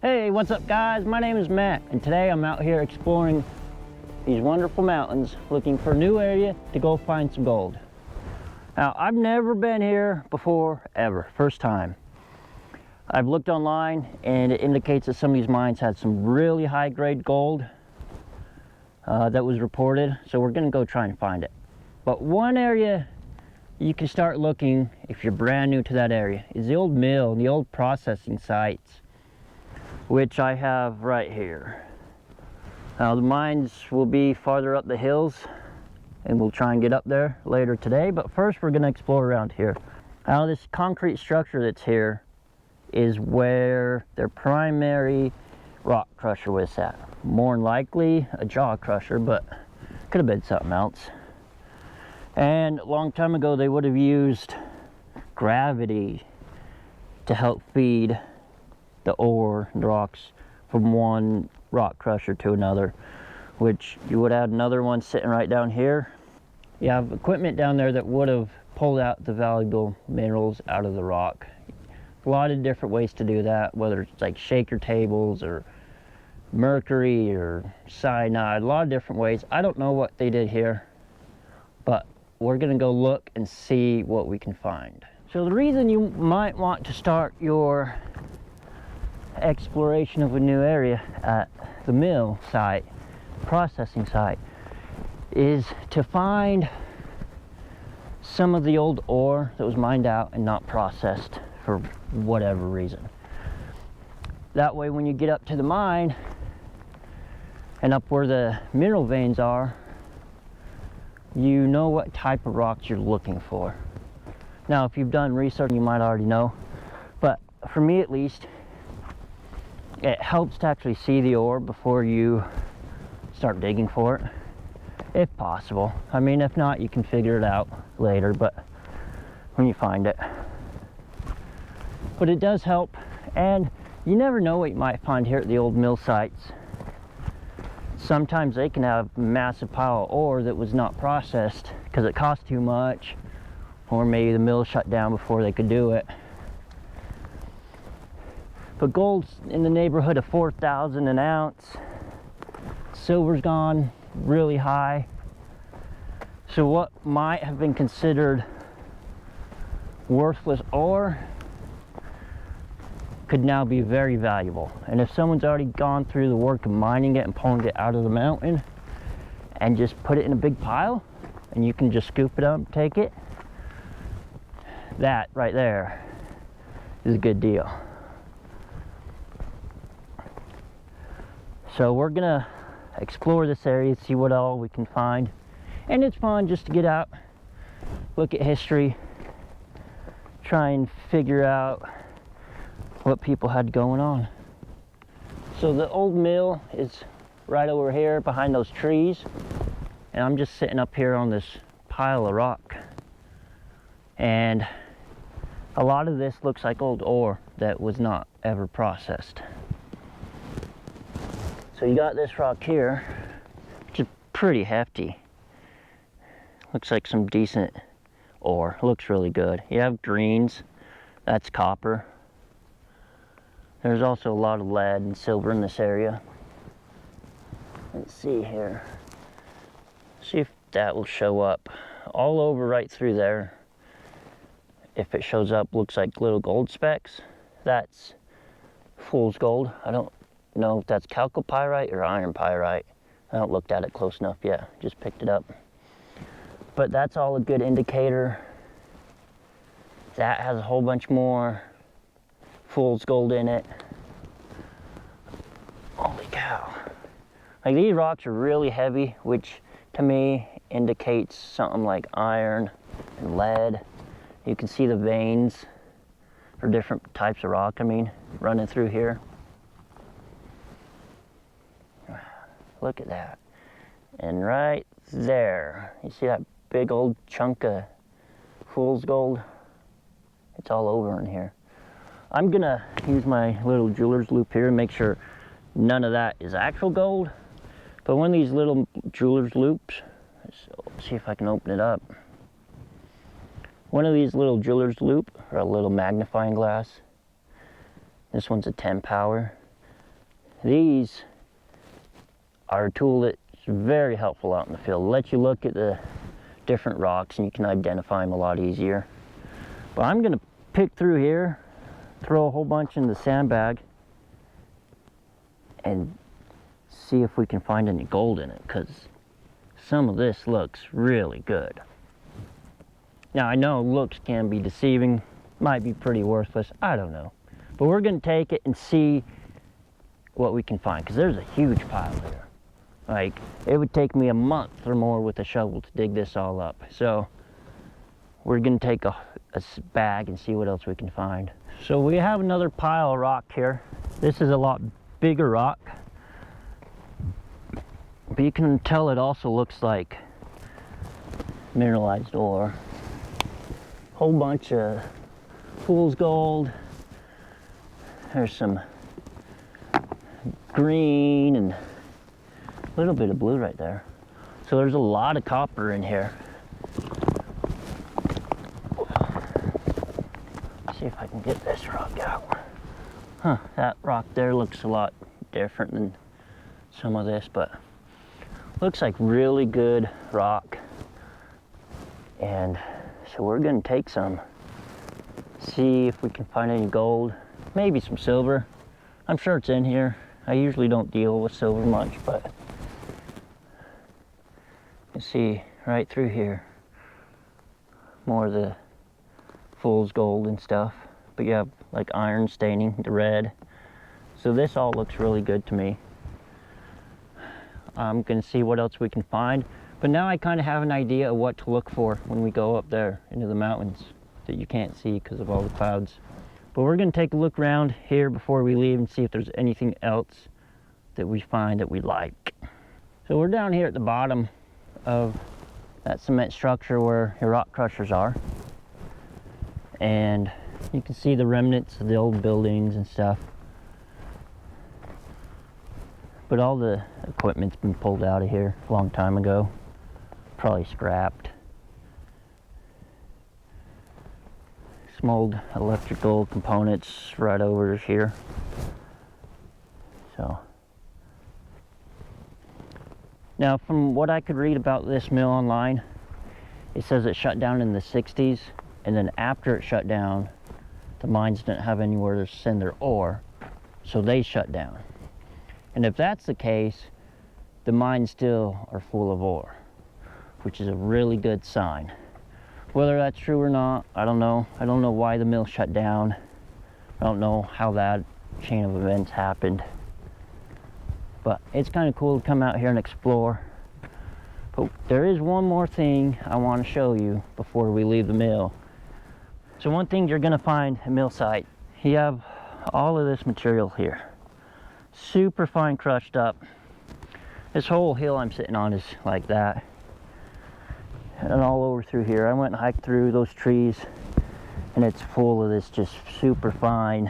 Hey, what's up guys? My name is Matt, and today I'm out here exploring these wonderful mountains looking for a new area to go find some gold. Now, I've never been here before, ever. First time. I've looked online and it indicates that some of these mines had some really high grade gold that was reported, so we're gonna go try and find it. But one area you can start looking if you're brand new to that area is the old mill and the old processing sites, which I have right here. Now the mines will be farther up the hills and we'll try and get up there later today, but first we're going to explore around here. Now this concrete structure that's here is where their primary rock crusher was at. More than likely a jaw crusher, but could have been something else. And a long time ago they would have used gravity to help feed the ore and rocks from one rock crusher to another, which you would have another one sitting right down here. You have equipment down there that would have pulled out the valuable minerals out of the rock. A lot of different ways to do that, whether it's like shaker tables or mercury or cyanide, a lot of different ways. I don't know what they did here, but we're gonna go look and see what we can find. So the reason you might want to start your exploration of a new area at the mill site, processing site, is to find some of the old ore that was mined out and not processed for whatever reason. That way when you get up to the mine and up where the mineral veins are, you know what type of rocks you're looking for. Now if you've done research you might already know, but for me at least, it helps to actually see the ore before you start digging for it, if possible. I mean, if not, you can figure it out later, but when you find it. But it does help, and you never know what you might find here at the old mill sites. Sometimes they can have a massive pile of ore that was not processed because it cost too much, or maybe the mill shut down before they could do it. But gold's in the neighborhood of 4,000 an ounce. Silver's gone really high. So what might have been considered worthless ore could now be very valuable. And if someone's already gone through the work of mining it and pulling it out of the mountain and just put it in a big pile and you can just scoop it up and take it, that right there is a good deal. So we're gonna explore this area, see what all we can find. And it's fun just to get out, look at history, try and figure out what people had going on. So the old mill is right over here behind those trees. And I'm just sitting up here on this pile of rock. And a lot of this looks like old ore that was not ever processed. So you got this rock here, which is pretty hefty. Looks like some decent ore. Looks really good. You have greens, that's copper. There's also a lot of lead and silver in this area. Let's see here. See if that will show up. All over right through there. If it shows up, looks like little gold specks. That's fool's gold. I don't know if that's chalcopyrite or iron pyrite. I haven't looked at it close enough yet, just picked it up. But that's all a good indicator. That has a whole bunch more fool's gold in it. Holy cow. Like these rocks are really heavy, which to me indicates something like iron and lead. You can see the veins for different types of rock, running through here. Look at that. And right there, you see that big old chunk of fool's gold? It's all over in here. I'm gonna use my little jeweler's loop here and make sure none of that is actual gold. But one of these little jeweler's loops, let's see if I can open it up. One of these little jeweler's loop, or a little magnifying glass. This one's a 10 power. these are a tool that's very helpful out in the field. It lets you look at the different rocks and you can identify them a lot easier. But I'm gonna pick through here, throw a whole bunch in the sandbag, and see if we can find any gold in it, because some of this looks really good. Now I know looks can be deceiving, might be pretty worthless, I don't know. But we're gonna take it and see what we can find, because there's a huge pile there. Like, it would take me a month or more with a shovel to dig this all up. So we're gonna take a bag and see what else we can find. So we have another pile of rock here. This is a lot bigger rock, but you can tell it also looks like mineralized ore. Whole bunch of fool's gold. There's some green and a little bit of blue right there. So there's a lot of copper in here. Let's see if I can get this rock out. Huh, that rock there looks a lot different than some of this, but looks like really good rock. And so we're gonna take some, see if we can find any gold, maybe some silver. I'm sure it's in here. I usually don't deal with silver much, but you see right through here, more of the fool's gold and stuff. But you have like iron staining, the red. So this all looks really good to me. I'm gonna see what else we can find. But now I kind of have an idea of what to look for when we go up there into the mountains that you can't see because of all the clouds. But we're gonna take a look around here before we leave and see if there's anything else that we find that we like. So we're down here at the bottom of that cement structure where your rock crushers are. And you can see the remnants of the old buildings and stuff. But all the equipment's been pulled out of here a long time ago. Probably scrapped. Some old electrical components right over here. So now from what I could read about this mill online, it says it shut down in the 60s, and then after it shut down, the mines didn't have anywhere to send their ore, so they shut down. And if that's the case, the mines still are full of ore, which is a really good sign. Whether that's true or not, I don't know. I don't know why the mill shut down. I don't know how that chain of events happened. But it's kind of cool to come out here and explore. But there is one more thing I want to show you before we leave the mill. So one thing you're gonna find at mill site, you have all of this material here. Super fine crushed up. This whole hill I'm sitting on is like that. And all over through here. I went and hiked through those trees and it's full of this just super fine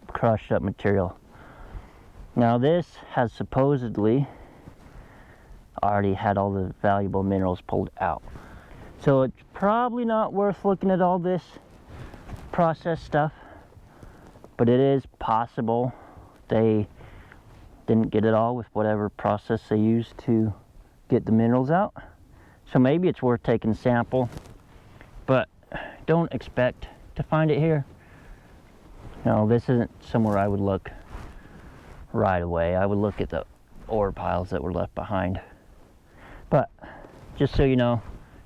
crushed up material. Now this has supposedly already had all the valuable minerals pulled out. So it's probably not worth looking at all this processed stuff, but it is possible they didn't get it all with whatever process they used to get the minerals out. So maybe it's worth taking a sample, but don't expect to find it here. No, this isn't somewhere I would look right away. I would look at the ore piles that were left behind. But just so you know,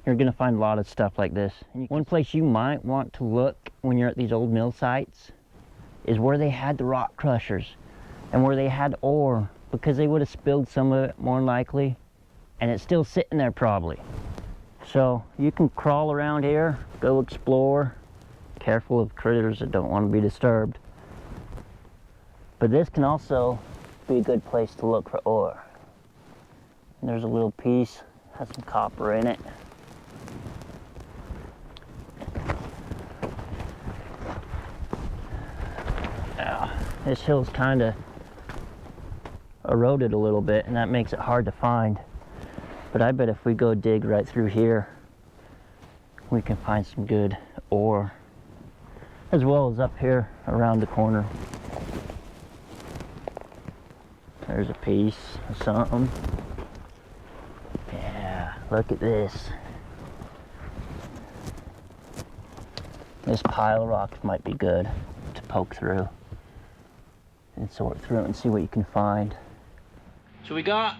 you're gonna find a lot of stuff like this. One place you might want to look when you're at these old mill sites is where they had the rock crushers and where they had ore, because they would have spilled some of it more than likely, and it's still sitting there probably. So you can crawl around here, go explore, careful of critters that don't want to be disturbed. But this can also be a good place to look for ore. And there's a little piece, has some copper in it. Now, this hill's kind of eroded a little bit, and that makes it hard to find. But I bet if we go dig right through here, we can find some good ore, as well as up here around the corner. There's a piece of something. Yeah, look at this. This pile of rocks might be good to poke through and sort through and see what you can find. So we got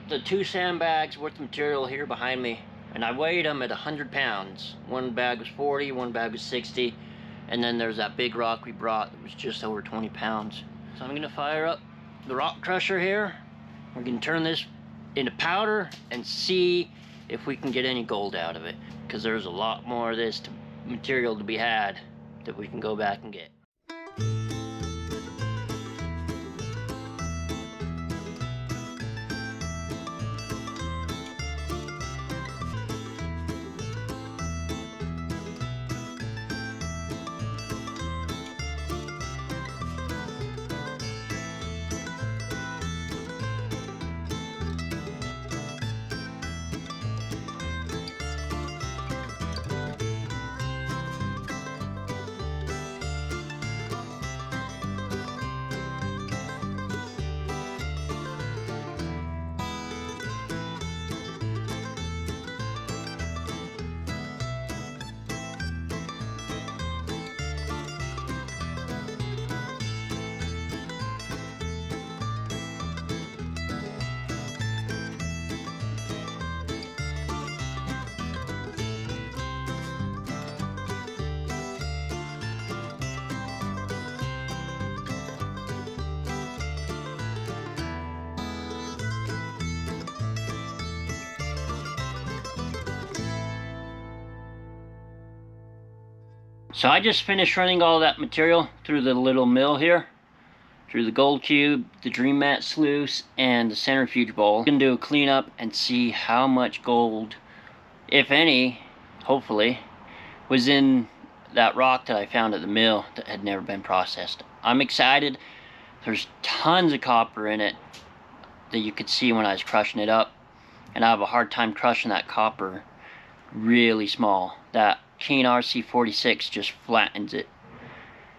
the 2 sandbags worth of material here behind me, and I weighed them at 100 pounds. One bag was 40, one bag was 60, and then there's that big rock we brought that was just over 20 pounds. So I'm gonna fire up the rock crusher here. We're gonna turn this into powder and see if we can get any gold out of it, because there's a lot more of this material to be had that we can go back and get. So I just finished running all that material through the little mill here, through the gold cube, the dream mat sluice, and the centrifuge bowl. I'm gonna do a cleanup and see how much gold, if any, hopefully, was in that rock that I found at the mill that had never been processed. I'm excited. There's tons of copper in it that you could see when I was crushing it up, and I have a hard time crushing that copper really small. That Keen RC46 just flattens it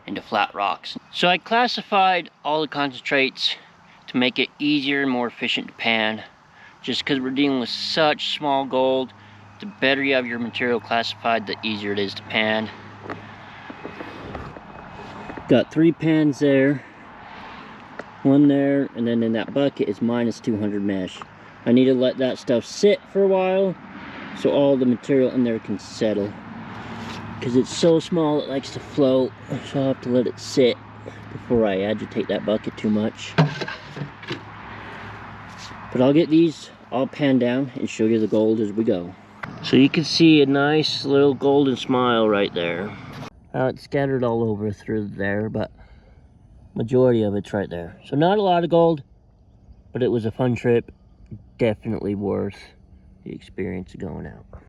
into flat rocks. So I classified all the concentrates to make it easier and more efficient to pan. Just because we're dealing with such small gold, the better you have your material classified, the easier it is to pan. Got 3 pans there, 1 there, and then in that bucket is minus 200 mesh. I need to let that stuff sit for a while so all the material in there can settle. Because it's so small it likes to float, so I'll have to let it sit before I agitate that bucket too much. But I'll get these all panned down and show you the gold as we go. So you can see a nice little golden smile right there. Now it's scattered all over through there, but majority of it's right there. So not a lot of gold, but it was a fun trip. Definitely worth the experience of going out.